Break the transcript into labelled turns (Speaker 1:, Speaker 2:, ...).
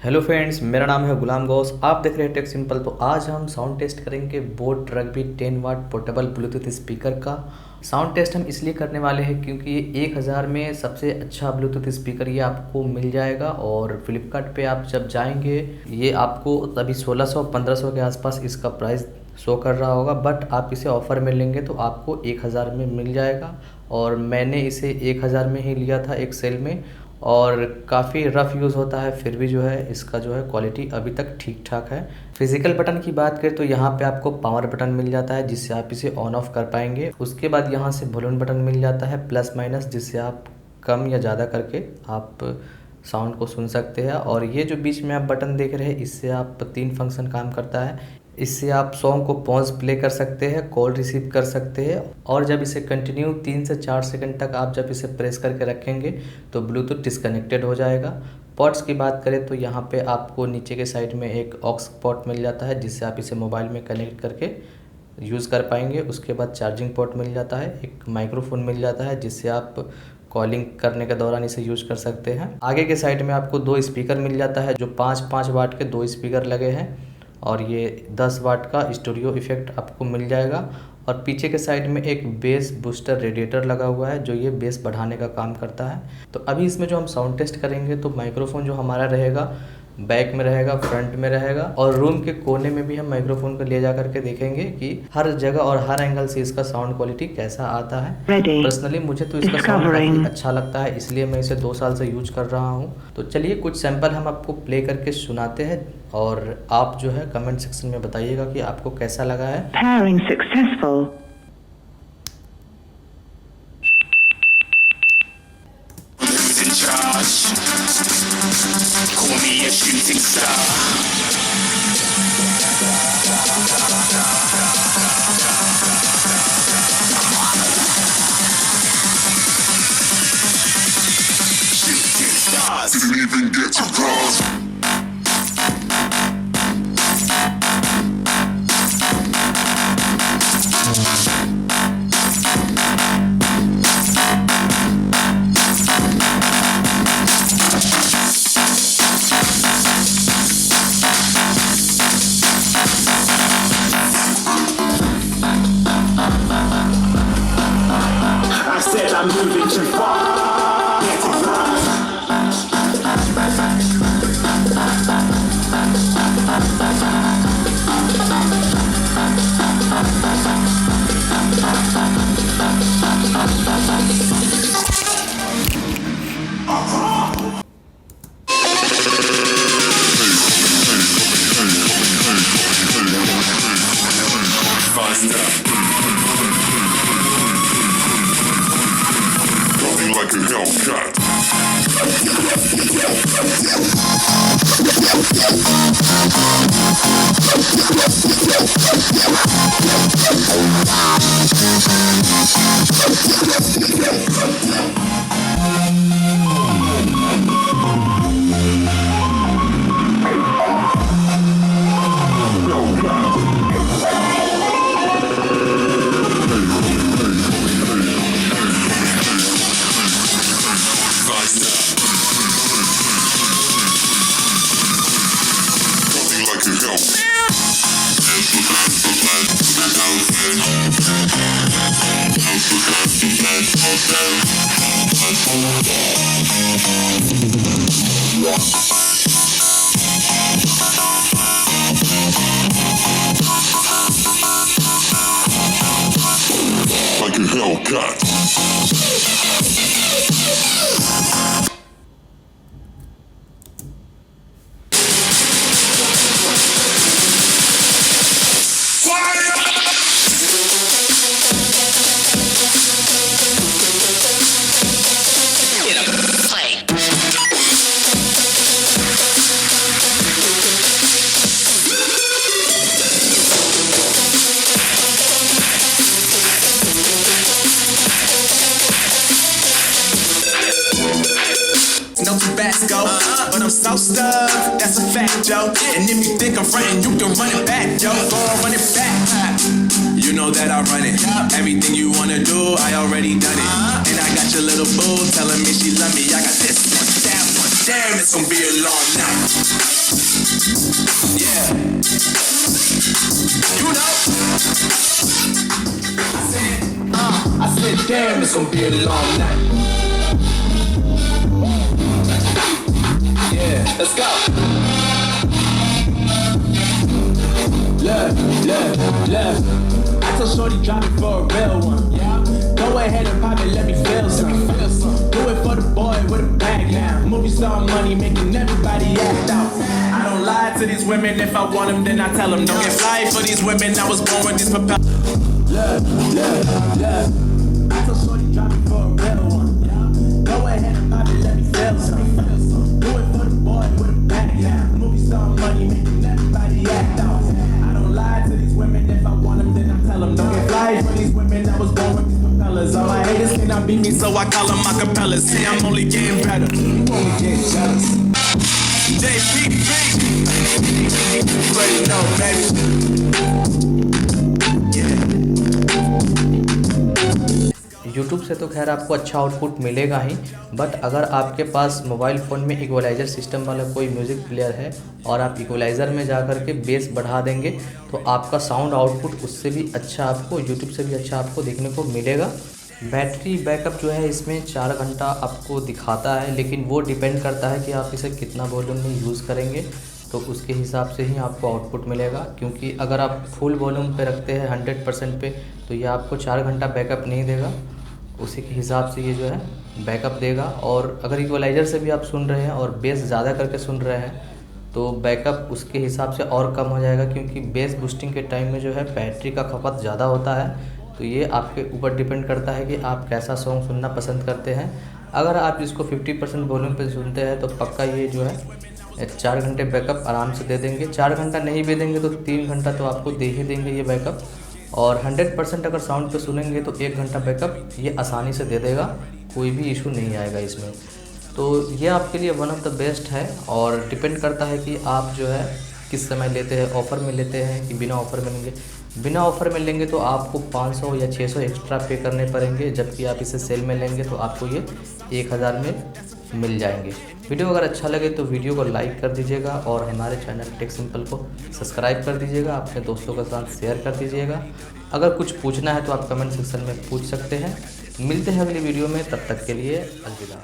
Speaker 1: Hello friends, मेरा नाम है गुलाम गौस। आप देख रहे हैं टेक सिंपल। तो आज हम साउंड टेस्ट करेंगे बोट रग्बी 10 वाट पोर्टेबल ब्लूटूथ स्पीकर का। साउंड टेस्ट हम इसलिए करने वाले हैं क्योंकि ये 1000 में सबसे अच्छा ब्लूटूथ स्पीकर ये आपको मिल जाएगा और फ्लिपकार्ट पे आप जब जाएंगे ये आपको अभी 1600-1500 के आसपास इसका प्राइस शो कर रहा होगा, बट आप इसे ऑफ़र में लेंगे तो आपको 1000 में मिल जाएगा। और मैंने इसे 1000 में ही लिया था एक सेल में, और काफ़ी रफ़ यूज़ होता है, फिर भी जो है इसका जो है क्वालिटी अभी तक ठीक ठाक है। फिज़िकल बटन की बात करें तो यहाँ पे आपको पावर बटन मिल जाता है जिससे आप इसे ऑन ऑफ कर पाएंगे। उसके बाद यहाँ से वॉल्यूम बटन मिल जाता है प्लस माइनस, जिससे आप कम या ज़्यादा करके आप साउंड को सुन सकते हैं। और ये जो बीच में आप बटन देख रहे हैं इससे आप 3 फंक्शन काम करता है। इससे आप सॉन्ग को पॉज प्ले कर सकते हैं, कॉल रिसीव कर सकते हैं, और जब इसे कंटिन्यू 3 से 4 सेकंड तक आप जब इसे प्रेस करके रखेंगे तो ब्लूटूथ डिस्कनेक्टेड हो जाएगा। पोर्ट्स की बात करें तो यहाँ पे आपको नीचे के साइड में एक ऑक्स पोर्ट मिल जाता है जिससे आप इसे मोबाइल में कनेक्ट करके यूज़ कर पाएंगे। उसके बाद चार्जिंग पोर्ट मिल जाता है, एक माइक्रोफोन मिल जाता है जिससे आप कॉलिंग करने के दौरान इसे यूज़ कर सकते हैं। आगे के साइड में आपको 2 स्पीकर मिल जाता है जो 5-5 वाट के 2 स्पीकर लगे हैं, और ये 10 वाट का स्टूडियो इफेक्ट आपको मिल जाएगा। और पीछे के साइड में एक बेस बूस्टर रेडिएटर लगा हुआ है जो ये बेस बढ़ाने का काम करता है। तो अभी इसमें जो हम साउंड टेस्ट करेंगे तो माइक्रोफोन जो हमारा रहेगा बैक में रहेगा, फ्रंट में रहेगा, और रूम के कोने में भी हम माइक्रोफोन को ले जा करके देखेंगे कि हर जगह और हर एंगल से इसका साउंड क्वालिटी कैसा आता है। पर्सनली मुझे तो इसका साउंड काफ़ी अच्छा लगता है, इसलिए मैं इसे 2 साल से यूज कर रहा हूँ। तो चलिए कुछ सैंपल हम आपको प्ले करके सुनाते हैं और आप जो है कमेंट सेक्शन में बताइएगा कि आपको कैसा लगा है।
Speaker 2: Pairing successful.
Speaker 3: Call me a shooting star. Shooting stars. Didn't even get to cross. I'm moving too far. Get it right. Like a Hellcat. Like a Hellcat.
Speaker 4: No Tabasco, but I'm so stuck, that's a fact, yo. And if you think I'm frontin', you can run it back, yo. Go on, run it back. You know that I run it. Everything you wanna do, I already done it. And I got your little boo telling me she love me. I got this one, that one. damn, it's gonna be a long night. Yeah. You know. I said, damn, it's gonna be a long night. Yeah, let's go. Look. I told Shorty drop it for a real one. Yeah. Go ahead and pop it, let me feel some. Do it for the boy with a bag now. Movie star money making everybody act out. I don't lie to these women. If I want them, then I tell them. Don't get fly for these women. I was born with these propellers. Look. I told Shorty drop it for a real one. Yeah. Go ahead and pop it, let me feel some. Do it for the boy with a bag now. Movie star money making everybody act out. I don't lie to these women. If I want them, then I tell them. Don't get fly for these women. I was born with these propellers. All my haters cannot beat me, so I call them acapellas. See, I'm only getting better. You only get jealous. JP, ready, no, baby.
Speaker 1: YouTube से तो खैर आपको अच्छा output मिलेगा ही, but अगर आपके पास mobile phone में equaliser system वाला कोई म्यूज़िक प्लेयर है और आप इक्वलाइज़र में जा कर के बेस बढ़ा देंगे तो आपका साउंड आउटपुट उससे भी अच्छा आपको यूट्यूब से भी अच्छा आपको देखने को मिलेगा। बैटरी बैकअप जो है इसमें 4 घंटा आपको दिखाता है, लेकिन वो डिपेंड करता है कि आप इसे कितना वॉल्यूम में यूज़ करेंगे तो उसके हिसाब से ही आपको आउटपुट मिलेगा। क्योंकि अगर आप फुल वॉल्यूम पे रखते हैं 100% पे तो ये आपको 4 घंटा बैकअप नहीं देगा, उसी के हिसाब से ये जो है बैकअप देगा। और अगर इक्वलाइज़र से भी आप सुन रहे हैं और बेस ज़्यादा करके सुन रहे हैं तो बैकअप उसके हिसाब से और कम हो जाएगा, क्योंकि बेस बूस्टिंग के टाइम में जो है बैटरी का खपत ज़्यादा होता है। तो ये आपके ऊपर डिपेंड करता है कि आप कैसा सॉन्ग सुनना पसंद करते हैं। अगर आप इसको 50% वॉल्यूम पे सुनते हैं तो पक्का ये जो है 4 घंटे बैकअप आराम से दे देंगे। 4 घंटा नहीं भी देंगे तो 3 घंटा तो आपको दे ही देंगे ये बैकअप। और 100% अगर साउंड पे सुनेंगे तो 1 घंटा बैकअप ये आसानी से दे देगा, कोई भी इशू नहीं आएगा इसमें। तो ये आपके लिए वन ऑफ द बेस्ट है और डिपेंड करता है कि आप जो है किस समय लेते हैं, ऑफ़र में लेते हैं कि बिना ऑफ़र में लेंगे। बिना ऑफ़र में लेंगे तो आपको 500 या 600 एक्स्ट्रा पे करने पड़ेंगे, जबकि आप इसे सेल में लेंगे तो आपको ये 1000 में मिल जाएंगे। वीडियो अगर अच्छा लगे तो वीडियो को लाइक कर दीजिएगा और हमारे चैनल टेक सिंपल को सब्सक्राइब कर दीजिएगा, अपने दोस्तों के साथ शेयर कर दीजिएगा। अगर कुछ पूछना है तो आप कमेंट सेक्शन में पूछ सकते हैं। मिलते हैं अगली वीडियो में, तब तक के लिए अलविदा।